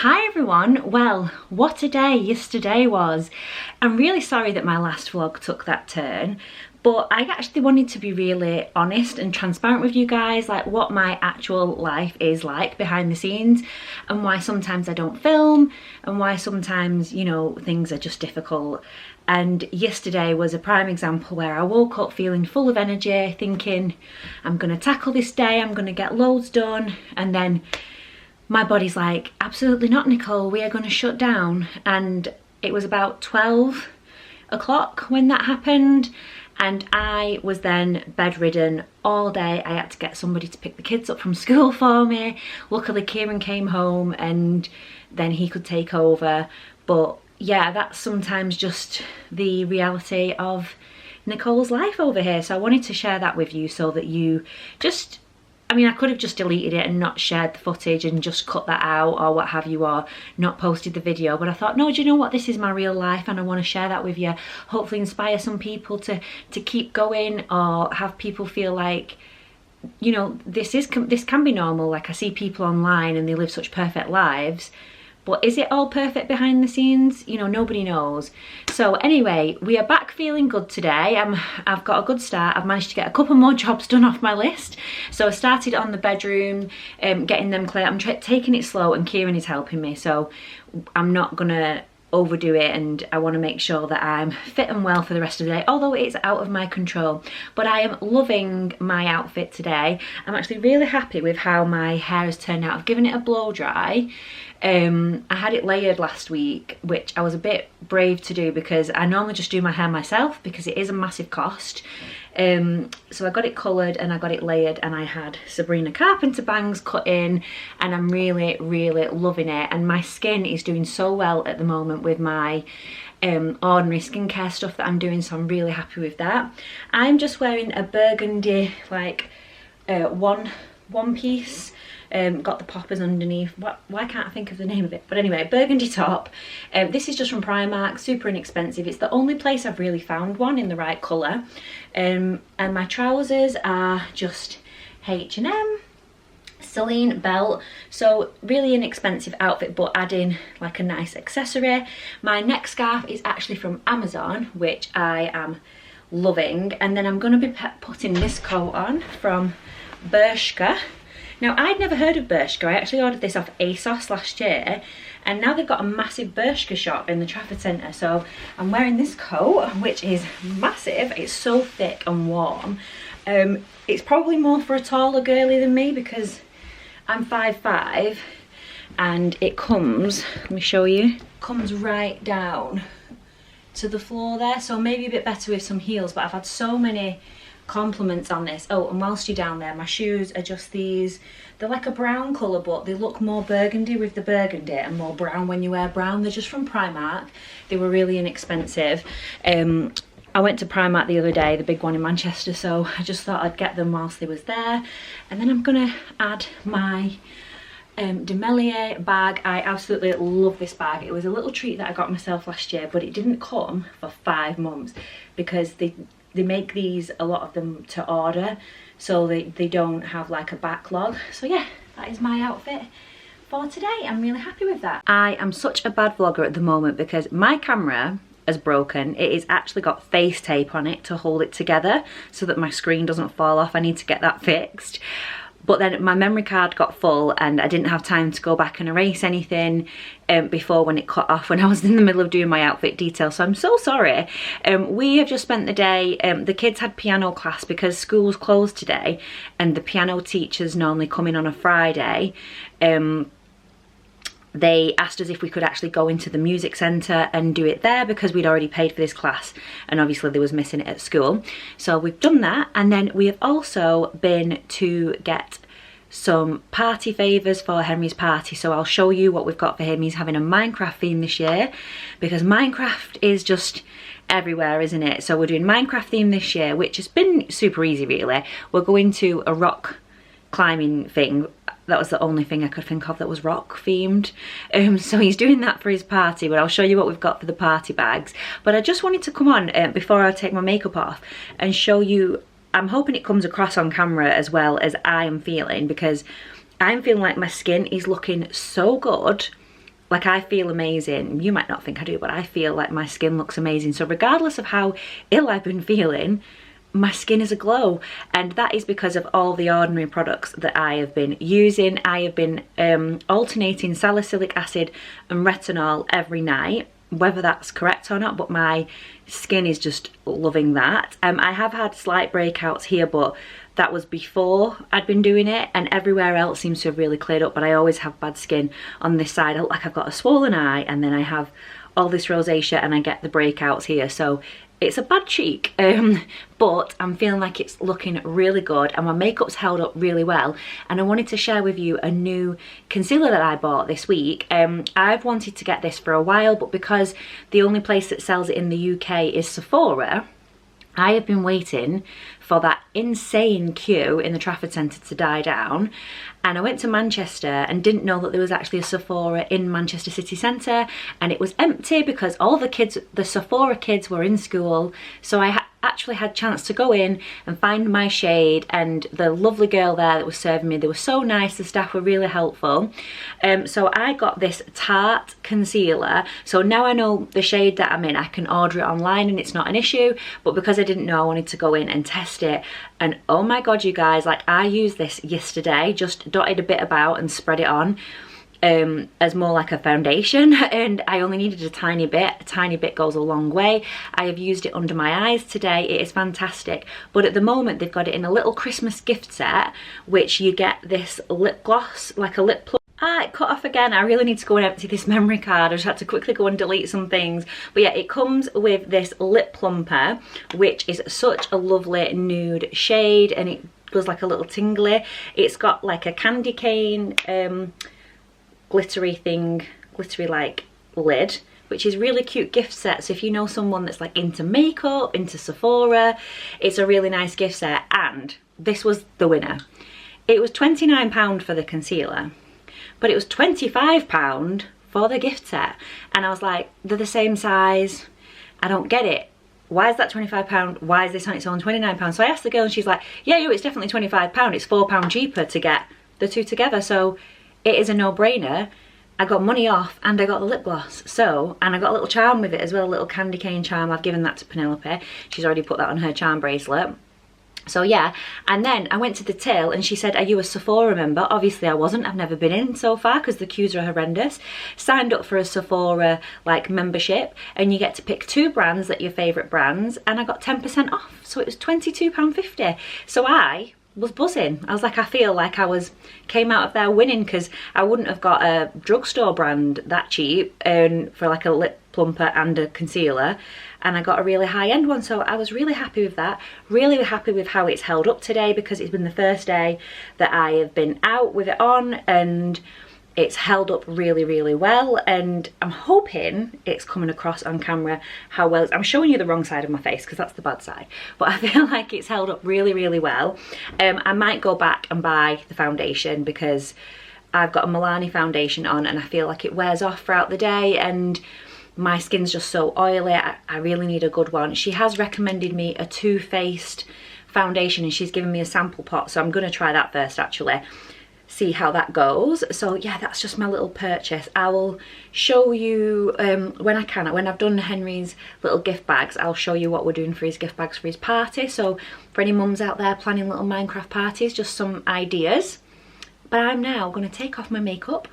Hi everyone, well, what a day yesterday was. I'm really sorry that my last vlog took that turn, but I actually wanted to be really honest and transparent with you guys, like what my actual life is like behind the scenes and why sometimes I don't film and why sometimes, you know, things are just difficult. And yesterday was a prime example where I woke up feeling full of energy, thinking I'm gonna tackle this day, I'm gonna get loads done, and then my body's like, absolutely not, Nicole, we are going to shut down. And it was about 12 o'clock when that happened, and I was then bedridden all day. I had to get somebody to pick the kids up from school for me. Luckily Kieran came home and then he could take over. But yeah, that's sometimes just the reality of Nicole's life over here. So I wanted to share that with you so that you just, I mean, I could have just deleted it and not shared the footage and just cut that out or what have you, or not posted the video, but I thought, no, do you know what, this is my real life and I want to share that with you, hopefully inspire some people to keep going, or have people feel like, you know, this can be normal. Like, I see people online and they live such perfect lives, but is it all perfect behind the scenes? You know, nobody knows. So anyway, we are back feeling good today. I've got a good start. I've managed to get a couple more jobs done off my list. So I started on the bedroom, getting them clear. I'm taking it slow and Kieran is helping me. So I'm not gonna overdo it, and I want to make sure that I'm fit and well for the rest of the day, although it's out of my control. But I am loving my outfit today. I'm actually really happy with how my hair has turned out. I've given it a blow dry. I had it layered last week, which I was a bit brave to do because I normally just do my hair myself because it is a massive cost. So I got it coloured and I got it layered, and I had Sabrina Carpenter bangs cut in, and I'm really loving it. And my skin is doing so well at the moment with my ordinary skincare stuff that I'm doing, so I'm really happy with that. I'm just wearing a burgundy, like one piece. Got the poppers underneath. Why can't I think of the name of it? But anyway, burgundy top. This is just from Primark, super inexpensive. It's the only place I've really found one in the right colour. And my trousers are just H&M, Celine belt. So really inexpensive outfit, but adding like a nice accessory. My neck scarf is actually from Amazon, which I am loving. And then I'm going to be putting this coat on from Bershka. Now, I'd never heard of Bershka. I actually ordered this off ASOS last year, and now they've got a massive Bershka shop in the Trafford Centre. So I'm wearing this coat, which is massive. It's so thick and warm. It's probably more for a taller girly than me because I'm 5'5", and it comes, let me show you, comes right down to the floor there. So maybe a bit better with some heels, but I've had so many compliments on this. Oh, and whilst you're down there, my shoes are just these. They're like a brown colour, but they look more burgundy with the burgundy and more brown when you wear brown. They're just from Primark. They were really inexpensive. I went to Primark the other day, the big one in Manchester, so I just thought I'd get them whilst they was there. And then I'm gonna add my Demelier bag. I absolutely love this bag. It was a little treat that I got myself last year, but it didn't come for 5 months because they make these, a lot of them, to order, so they don't have like a backlog. So yeah, that is my outfit for today. I'm really happy with that. I am such a bad vlogger at the moment because my camera has broken. It is actually got face tape on it to hold it together so that my screen doesn't fall off. I need to get that fixed. But then my memory card got full and I didn't have time to go back and erase anything before when it cut off when I was in the middle of doing my outfit detail. So I'm so sorry. We have just spent the day, the kids had piano class because school's closed today, and the piano teachers normally come in on a Friday. They asked us if we could actually go into the music centre and do it there because we'd already paid for this class, and obviously they was missing it at school. So we've done that, and then we have also been to get some party favours for Henry's party. So I'll show you what we've got for him. He's having a Minecraft theme this year because Minecraft is just everywhere, isn't it? So we're doing Minecraft theme this year, which has been super easy really. We're going to a rock climbing thing. That was the only thing I could think of that was rock themed. So he's doing that for his party, but I'll show you what we've got for the party bags. But I just wanted to come on before I take my makeup off and show you. I'm hoping it comes across on camera as well as I am feeling, because I'm feeling like my skin is looking so good. like, I feel amazing. You might not think I do, but I feel like my skin looks amazing. So regardless of how ill I've been feeling, my skin is aglow, and that is because of all the ordinary products that I have been using. I have been alternating salicylic acid and retinol every night, whether that's correct or not, but my skin is just loving that. I have had slight breakouts here, but that was before I'd been doing it, and everywhere else seems to have really cleared up, but I always have bad skin on this side. I look like I've got a swollen eye, and then I have all this rosacea and I get the breakouts here, so it's a bad cheek, but I'm feeling like it's looking really good, and my makeup's held up really well. And I wanted to share with you a new concealer that I bought this week. I've wanted to get this for a while, but because the only place that sells it in the UK is Sephora, I have been waiting for that insane queue in the Trafford Centre to die down. And I went to Manchester and didn't know that there was actually a Sephora in Manchester city centre, and it was empty because all the Sephora kids were in school. So I actually had a chance to go in and find my shade, and the lovely girl there that was serving me, they were so nice, the staff were really helpful. So I got this Tarte concealer. So now I know the shade that I'm in, I can order it online and it's not an issue, but because I didn't know, I wanted to go in and test it. And oh my god, you guys, like, I used this yesterday, just dotted a bit about and spread it on as more like a foundation, and I only needed a tiny bit goes a long way. I have used it under my eyes today. It is fantastic, but at the moment they've got it in a little Christmas gift set, which you get this lip gloss, like a lip plump. It cut off again. I really need to go and empty this memory card. I just had to quickly go and delete some things. But yeah, it comes with this lip plumper, which is such a lovely nude shade, and it goes like a little tingly. It's got like a candy cane glittery like lid, which is really cute gift set. So if you know someone that's like into makeup, into Sephora, it's a really nice gift set. And this was the winner. It was £29 for the concealer, but it was £25 for the gift set. And I was like, they're the same size. I don't get it. Why is that £25? Why is this on its own £29? So I asked the girl and she's like, yeah, it's definitely £25. It's £4 cheaper to get the two together. So it is a no-brainer. I got money off and I got the lip gloss. So, and I got a little charm with it as well, a little candy cane charm. I've given that to Penelope. She's already put that on her charm bracelet. So yeah, and then I went to the till and she said, are you a Sephora member? Obviously I wasn't, I've never been in so far because the queues are horrendous. Signed up for a Sephora like membership, and you get to pick 2 brands that are your favourite brands, and I got 10% off. So it was £22.50. So I was buzzing. I was like, I feel like came out of there winning, because I wouldn't have got a drugstore brand that cheap for like a lip plumper and a concealer, and I got a really high-end one. So I was really happy with that, really happy with how it's held up today, because it's been the first day that I have been out with it on, and it's held up really, really well. And I'm hoping it's coming across on camera how well I'm showing you the wrong side of my face, because that's the bad side, but I feel like it's held up really, really well. I might go back and buy the foundation, because I've got a Milani foundation on and I feel like it wears off throughout the day, and my skin's just so oily. I really need a good one. She has recommended me a Too Faced foundation, and she's given me a sample pot, so I'm going to try that first actually, see how that goes. So yeah, that's just my little purchase. I will show you when I can. When I've done Henry's little gift bags, I'll show you what we're doing for his gift bags for his party. So for any mums out there planning little Minecraft parties, just some ideas. But I'm now going to take off my makeup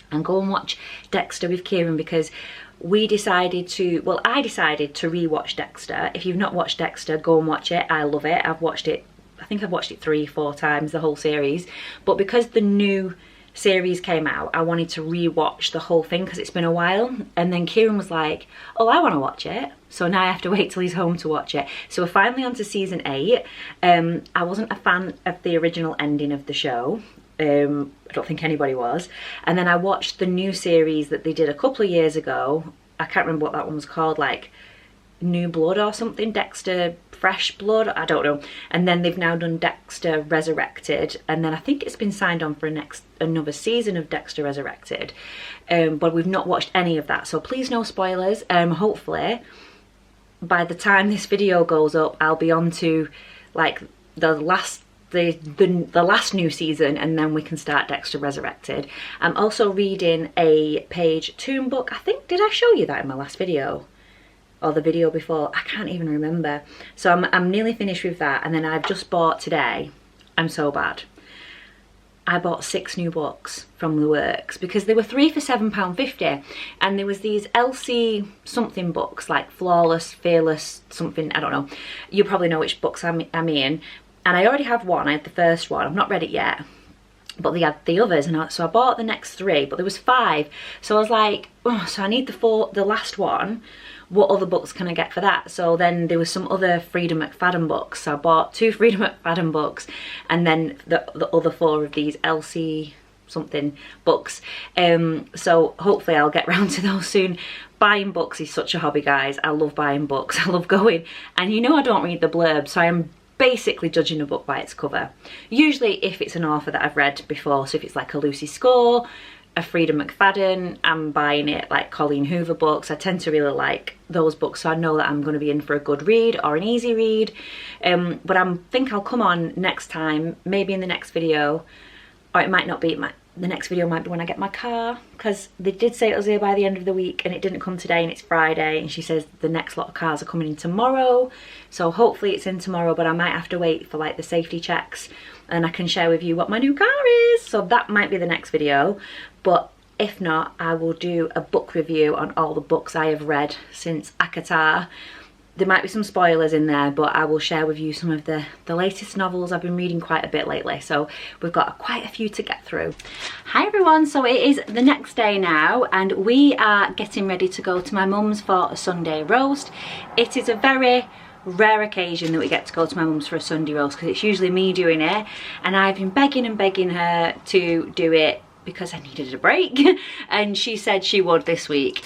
and go and watch Dexter with Kieran, because we decided to, well, I decided to re-watch Dexter. If you've not watched Dexter, go and watch it. I love it. I've watched it, I think I've watched it 3-4 times, the whole series. But because the new series came out, I wanted to re-watch the whole thing because it's been a while. And then Kieran was like, oh, I want to watch it. So now I have to wait till he's home to watch it. So we're finally on to season 8. I wasn't a fan of the original ending of the show. I don't think anybody was. And then I watched the new series that they did a couple of years ago. I can't remember what that one was called, like New Blood or something, Dexter Fresh Blood, I don't know. And then they've now done Dexter Resurrected, and then I think it's been signed on for another season of Dexter Resurrected, but we've not watched any of that, so please no spoilers. Hopefully by the time this video goes up, I'll be on to like the last the last new season, and then we can start Dexter Resurrected. I'm also reading a Page Toon book. I think, did I show you that in my last video? Or the video before? I can't even remember. So I'm nearly finished with that, and then I've just bought today, I'm so bad, I bought 6 new books from the works because they were 3 for £7.50, and there was these Elsie something books like Flawless, Fearless, something, I don't know. You probably know which books I'm in. And I already have one, I had the first one, I've not read it yet. But they had the others, and so I bought the next 3, but there was 5. So I was like, oh, so I need the last one. What other books can I get for that? So then there was some other Freedom McFadden books. So I bought 2 Freedom McFadden books, and then the other 4 of these Elsie something books. So hopefully I'll get round to those soon. Buying books is such a hobby, guys. I love buying books. I love going. And you know I don't read the blurb, so I am basically judging a book by its cover. Usually if it's an author that I've read before, so if it's like a Lucy Score, a Freedom McFadden, I'm buying it, like Colleen Hoover books. I tend to really like those books, so I know that I'm going to be in for a good read or an easy read. But I think I'll come on next time, maybe in the next video, or it might not be. The next video might be when I get my car, because they did say it was here by the end of the week and it didn't come today, and it's Friday, and she says the next lot of cars are coming in tomorrow, so hopefully it's in tomorrow, but I might have to wait for like the safety checks and I can share with you what my new car is. So that might be the next video, but if not, I will do a book review on all the books I have read since ACOTAR. There might be some spoilers in there, but I will share with you some of the latest novels. I've been reading quite a bit lately, so we've got quite a few to get through. Hi everyone, so it is the next day now, and we are getting ready to go to my mum's for a Sunday roast. It is a very rare occasion that we get to go to my mum's for a Sunday roast, because it's usually me doing it, and I've been begging and begging her to do it because I needed a break, and she said she would this week.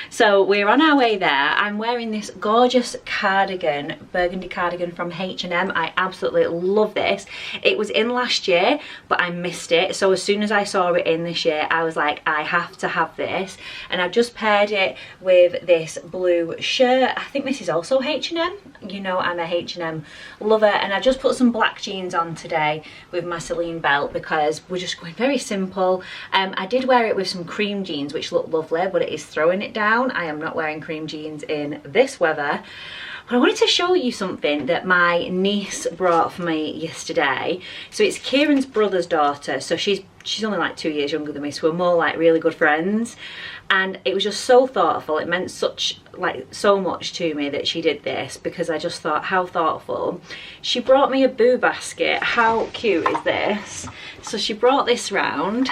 So we're on our way there. I'm wearing this gorgeous cardigan, burgundy cardigan from H&M. I absolutely love this. It was in last year, but I missed it. So as soon as I saw it in this year, I was like, I have to have this. And I've just paired it with this blue shirt. I think this is also H&M. You know, I'm a H&M lover. And I just put some black jeans on today with my Celine belt, because we're just going very simple. I did wear it with some cream jeans, which look lovely, but it is throwing it down. I am not wearing cream jeans in this weather. But I wanted to show you something that my niece brought for me yesterday. So it's Kieran's brother's daughter. So she's only like 2 years younger than me, so we're more like really good friends. And it was just so thoughtful. It meant so much to me that she did this, because I just thought, how thoughtful. She brought me a boo basket. How cute is this? So she brought this round,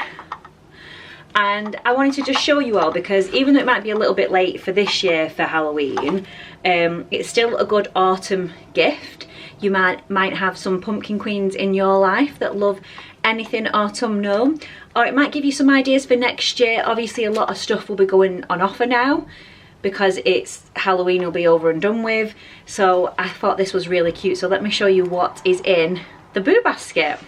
and I wanted to just show you all, because even though it might be a little bit late for this year for Halloween, it's still a good autumn gift. You might have some pumpkin queens in your life that love anything autumnal, or it might give you some ideas for next year. Obviously a lot of stuff will be going on offer now, because it's Halloween will be over and done with. So I thought this was really cute. So let me show you what is in the boo basket.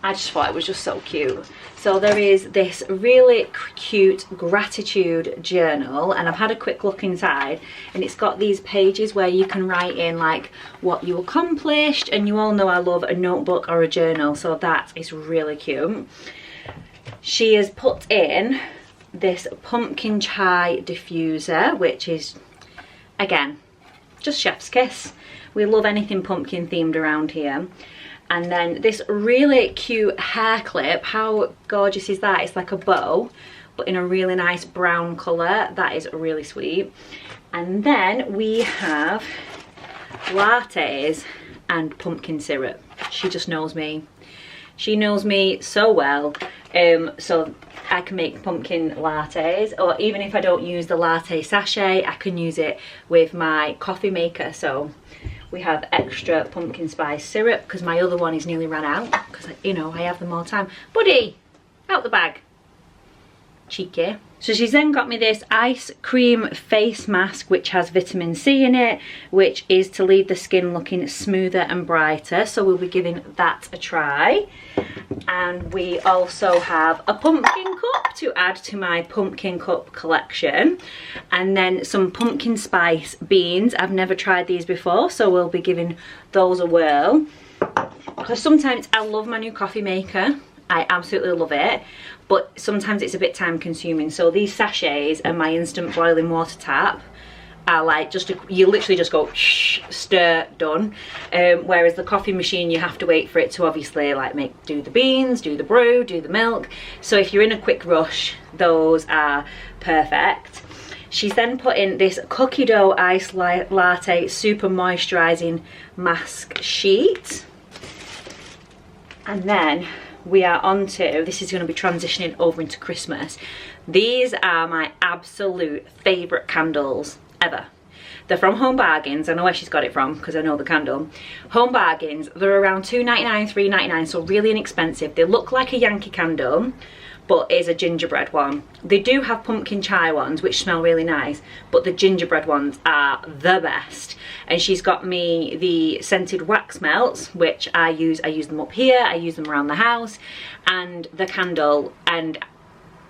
I just thought it was just so cute. So there is this really cute gratitude journal, and I've had a quick look inside, and it's got these pages where you can write in like what you accomplished, and you all know I love a notebook or a journal, so that is really cute. She has put in this pumpkin chai diffuser, which is, again, just chef's kiss. We love anything pumpkin themed around here. And then this really cute hair clip. How gorgeous is that? It's like a bow, but in a really nice brown colour. That is really sweet. And then we have lattes and pumpkin syrup. She just knows me. She knows me so well. So I can make pumpkin lattes, or even if I don't use the latte sachet, I can use it with my coffee maker. So we have extra pumpkin spice syrup, because my other one is nearly run out, because, you know, I have them all the time. Buddy, out the bag. Cheeky. So she's then got me this ice cream face mask, which has vitamin C in it, which is to leave the skin looking smoother and brighter. So we'll be giving that a try. And we also have a pumpkin cup to add to my pumpkin cup collection. And then some pumpkin spice beans. I've never tried these before, so we'll be giving those a whirl. because sometimes I love my new coffee maker. I absolutely love it, but sometimes it's a bit time consuming. So these sachets and my instant boiling water tap are like you literally just go shh, stir, done. Whereas the coffee machine, you have to wait for it to obviously like do the beans, do the brew, do the milk. So if you're in a quick rush, those are perfect. She's then put in this cookie dough iced latte super moisturizing mask sheet. And then we are on to, this is going to be transitioning over into Christmas. These are my absolute favorite candles ever. They're from Home Bargains. I know where she's got it from because I know the candle. Home Bargains, they're around $2.99, $3.99, so really inexpensive. They look like a Yankee candle, but it's a gingerbread one. They do have pumpkin chai ones which smell really nice, but the gingerbread ones are the best. And she's got me the scented wax melts, which I use them up here, I use them around the house, and the candle. And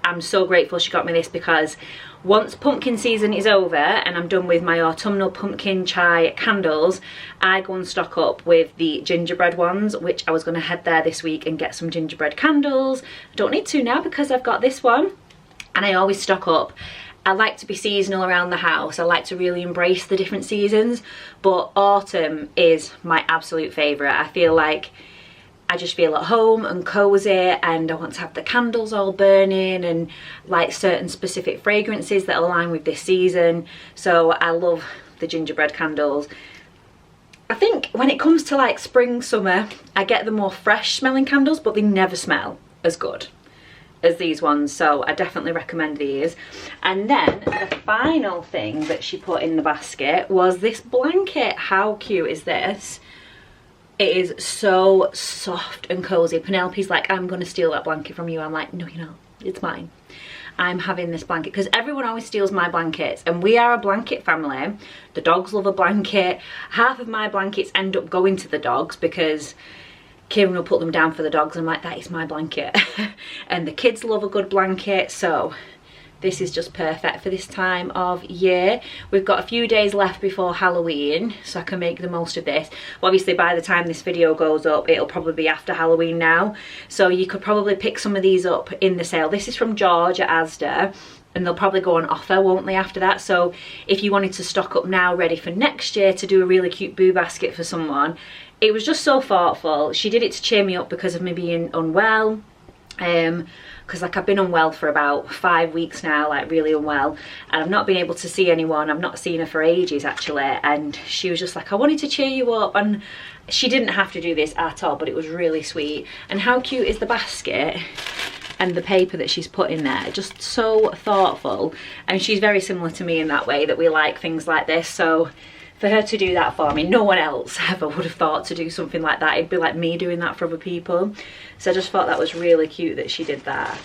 I'm so grateful she got me this, because once pumpkin season is over and I'm done with my autumnal pumpkin chai candles, I go and stock up with the gingerbread ones, which I was going to head there this week and get some gingerbread candles. I don't need to now because I've got this one, and I always stock up. I like to be seasonal around the house. I like to really embrace the different seasons, but autumn is my absolute favourite. I feel like I just feel at home and cozy, and I want to have the candles all burning and like certain specific fragrances that align with this season. So I love the gingerbread candles. I think when it comes to like spring, summer, I get the more fresh smelling candles, but they never smell as good as these ones, so I definitely recommend these. And then the final thing that she put in the basket was this blanket. How cute is this? It is so soft and cozy. Penelope's like, I'm gonna steal that blanket from you. I'm like, no, you're not, it's mine. I'm having this blanket, because everyone always steals my blankets, and we are a blanket family. The dogs love a blanket. Half of my blankets end up going to the dogs because Kieran will put them down for the dogs. I'm like, that is my blanket. And the kids love a good blanket, so this is just perfect for this time of year. We've got a few days left before Halloween, so I can make the most of this. Obviously, by the time this video goes up, it'll probably be after Halloween now. So you could probably pick some of these up in the sale. This is from George at Asda, and they'll probably go on offer, won't they, after that? So if you wanted to stock up now, ready for next year to do a really cute boo basket for someone, it was just so thoughtful. She did it to cheer me up because of me being unwell. Because like I've been unwell for about 5 weeks now, like really unwell, and I've not been able to see anyone. I've not seen her for ages actually, and she was just like, I wanted to cheer you up. And she didn't have to do this at all, but it was really sweet. And how cute is the basket and the paper that she's put in there, just so thoughtful. And she's very similar to me in that way, that we like things like this. So for her to do that for me, no one else ever would have thought to do something like that. It'd be like me doing that for other people. So I just thought that was really cute that she did that.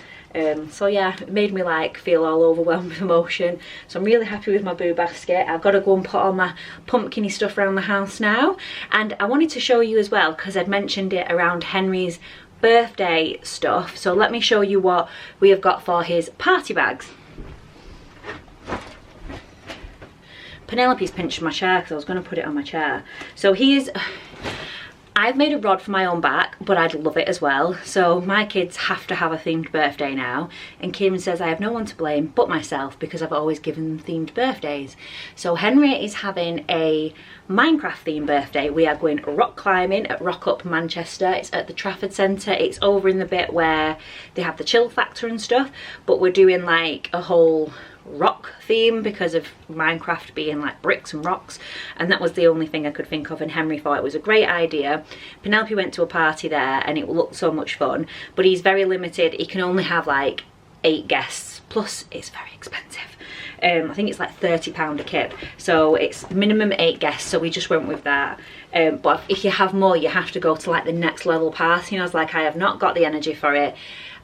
So yeah, it made me like feel all overwhelmed with emotion. So I'm really happy with my boo basket. I've got to go and put all my pumpkin-y stuff around the house now. And I wanted to show you as well, because I'd mentioned it around Henry's birthday stuff. So let me show you what we have got for his party bags. Penelope's pinched my chair because I was going to put it on my chair. So I've made a rod for my own back, but I'd love it as well. So my kids have to have a themed birthday now. And Kieran says I have no one to blame but myself, because I've always given them themed birthdays. So Henry is having a Minecraft themed birthday. We are going rock climbing at Rock Up Manchester. It's at the Trafford Centre. It's over in the bit where they have the chill factor and stuff. But we're doing like a whole rock theme because of Minecraft being like bricks and rocks, and that was the only thing I could think of, and Henry thought it was a great idea. Penelope went to a party there and it looked so much fun, but he's very limited. He can only have like 8 guests, plus it's very expensive. I think it's like £30 a kid, so it's minimum 8 guests, so we just went with that. But if you have more, you have to go to like the next level party, and I was like, I have not got the energy for it.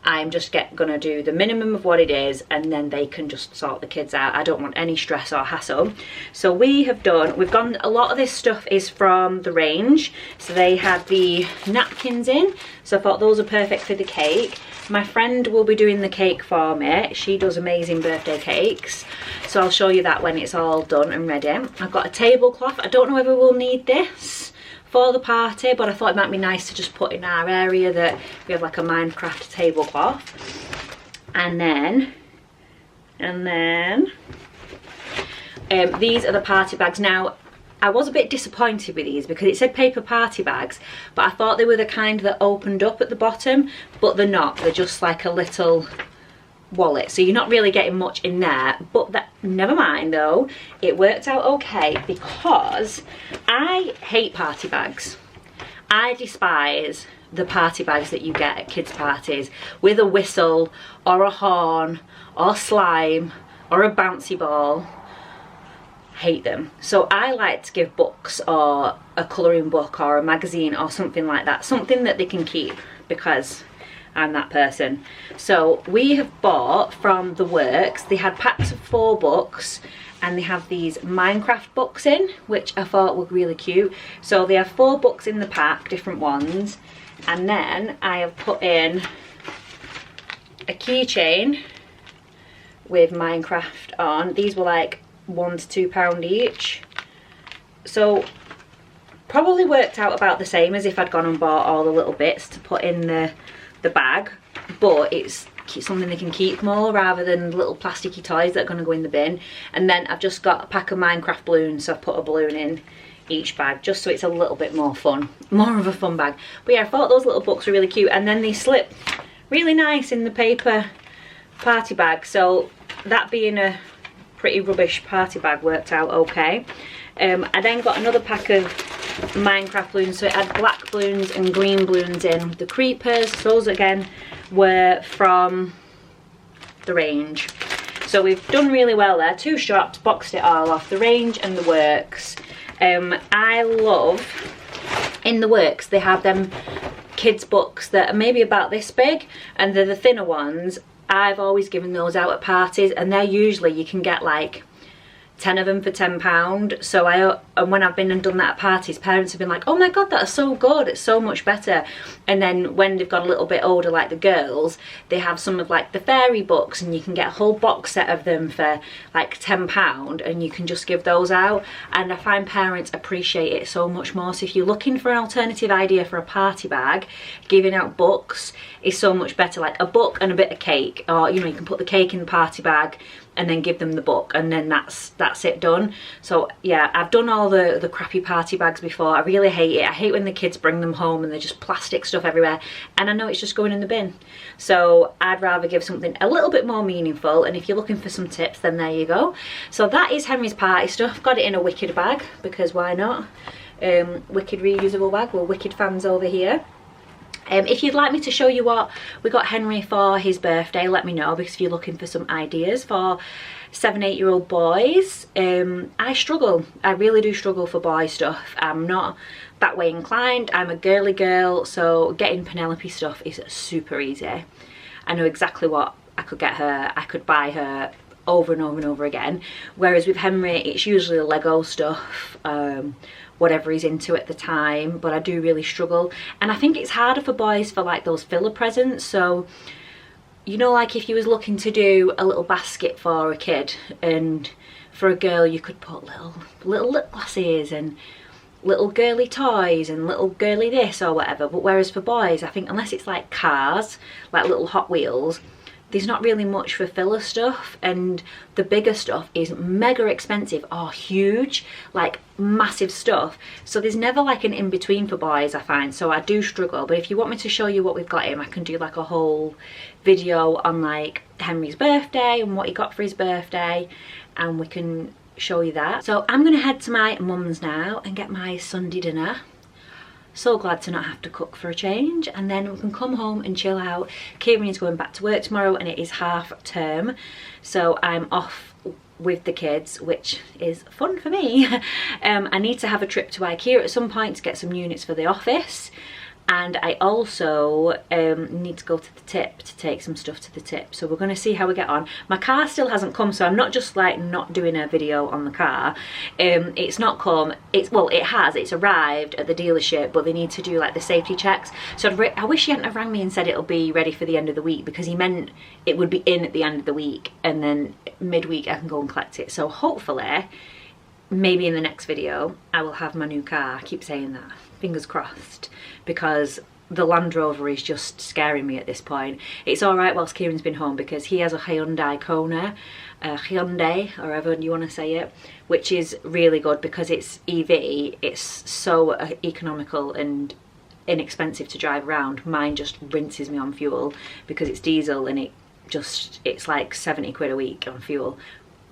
I'm just gonna do the minimum of what it is, and then they can just sort the kids out. I don't want any stress or hassle. So we've gone, a lot of this stuff is from the range. So they had the napkins in, so I thought those are perfect for the cake. My friend will be doing the cake for me. She does amazing birthday cakes, so I'll show you that when it's all done and ready. I've got a tablecloth. I don't know whether we'll need this for the party, but I thought it might be nice to just put in our area that we have like a Minecraft tablecloth. And then these are the party bags. Now, I was a bit disappointed with these because it said paper party bags, but I thought they were the kind that opened up at the bottom, but they're not. They're just like a little wallet, so you're not really getting much in there. But that, never mind though, it worked out okay because I hate party bags. I despise the party bags that you get at kids' parties with a whistle or a horn or slime or a bouncy ball. Hate them. So I like to give books or a colouring book or a magazine or something like that, something that they can keep, because I'm that person. So we have bought from The Works, they had packs of 4 books and they have these Minecraft books in, which I thought were really cute. So they have 4 books in the pack, different ones, and then I have put in a keychain with Minecraft on. These were like £1 to £2 each, so probably worked out about the same as if I'd gone and bought all the little bits to put in the bag, but it's something they can keep more rather than little plasticky toys that are going to go in the bin. And then I've just got a pack of Minecraft balloons, so I've put a balloon in each bag just so it's a little bit more fun, more of a fun bag. But yeah, I thought those little books were really cute, and then they slip really nice in the paper party bag, so that being a pretty rubbish party bag worked out okay. I then got another pack of Minecraft balloons, so it had black balloons and green balloons in. The creepers, those again were from The Range. So we've done really well there. 2 shops, boxed it all off, The Range and The Works. I love, in The Works, they have them kids books that are maybe about this big, and they're the thinner ones. I've always given those out at parties, and they're usually, you can get like 10 of them for £10. So and when I've been and done that at parties, parents have been like, oh my god, that's so good, it's so much better. And then when they've got a little bit older, like the girls, they have some of like the fairy books, and you can get a whole box set of them for like £10, and you can just give those out. And I find parents appreciate it so much more. So if you're looking for an alternative idea for a party bag, giving out books is so much better. Like a book and a bit of cake, or you know, you can put the cake in the party bag and then give them the book, and then that's it done. So yeah, I've done all the crappy party bags before. I really hate it. I hate when the kids bring them home and they're just plastic stuff everywhere, and I know it's just going in the bin. So I'd rather give something a little bit more meaningful, and if you're looking for some tips, then there you go. So that is Henry's party stuff. Got it in a Wicked bag, because why not? Wicked reusable bag. We're Wicked fans over here. If you'd like me to show you what we got Henry for his birthday, let me know, because if you're looking for some ideas for 7-8-year-old boys, I struggle. I really do struggle for boy stuff. I'm not that way inclined. I'm a girly girl, so getting Penelope stuff is super easy. I know exactly what I could get her. I could buy her over and over and over again. Whereas with Henry, it's usually Lego stuff, whatever he's into at the time, but I do really struggle. And I think it's harder for boys for like those filler presents. So, you know, like if you was looking to do a little basket for a kid, and for a girl you could put little lip glosses and little girly toys and little girly this or whatever. But whereas for boys, I think unless it's like cars, like little Hot Wheels, there's not really much for filler stuff, and the bigger stuff is mega expensive or huge, like massive stuff. So there's never like an in-between for boys, I find. So I do struggle. But if you want me to show you what we've got him, I can do like a whole video on like Henry's birthday and what he got for his birthday, and we can show you that. So I'm gonna head to my mum's now and get my Sunday dinner. So glad to not have to cook for a change, and then we can come home and chill out. Kieran is going back to work tomorrow, and it is half term, so I'm off with the kids, which is fun for me. I need to have a trip to IKEA at some point to get some units for the office, and I also need to go to the tip to take some stuff to the tip. So we're going to see how we get on. My car still hasn't come, so I'm not just like not doing a video on the car. It's not come. Well, it has. It's arrived at the dealership, but they need to do like the safety checks. So I wish he hadn't have rang me and said it'll be ready for the end of the week, because he meant it would be in at the end of the week, and then midweek I can go and collect it. So hopefully, maybe in the next video, I will have my new car. I keep saying that. fingers crossed, because the Land Rover is just scaring me at this point. It's alright whilst Kieran's been home because he has a Hyundai Kona, Hyundai, or however you want to say it, which is really good because it's EV. It's so economical and inexpensive to drive around. Mine just rinses me on fuel because it's diesel, and it's like 70 quid a week on fuel.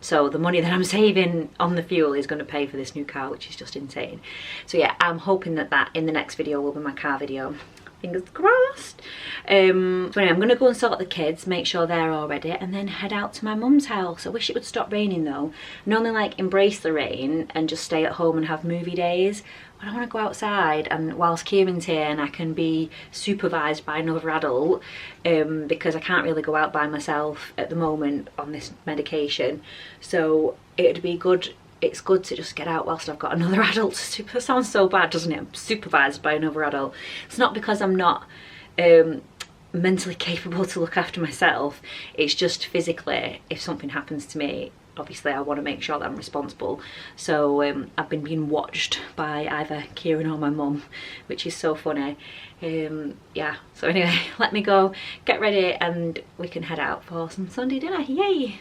So the money that I'm saving on the fuel is going to pay for this new car, which is just insane. So yeah, I'm hoping that in the next video will be my car video. Fingers crossed. So anyway, I'm going to go and sort the kids, make sure they're all ready, and then head out to my mum's house. I wish it would stop raining though. Normally like embrace the rain and just stay at home and have movie days. But I want to go outside, and whilst Kieran's here and I can be supervised by another adult, because I can't really go out by myself at the moment on this medication. So it'd be good. It's good to just get out whilst I've got another adult. Super sounds so bad, doesn't it? I'm supervised by another adult. It's not because I'm not mentally capable to look after myself. It's just physically, if something happens to me, obviously I want to make sure that I'm responsible. So I've been being watched by either Kieran or my mum, which is so funny. Yeah, so anyway, let me go get ready and we can head out for some Sunday dinner. Yay!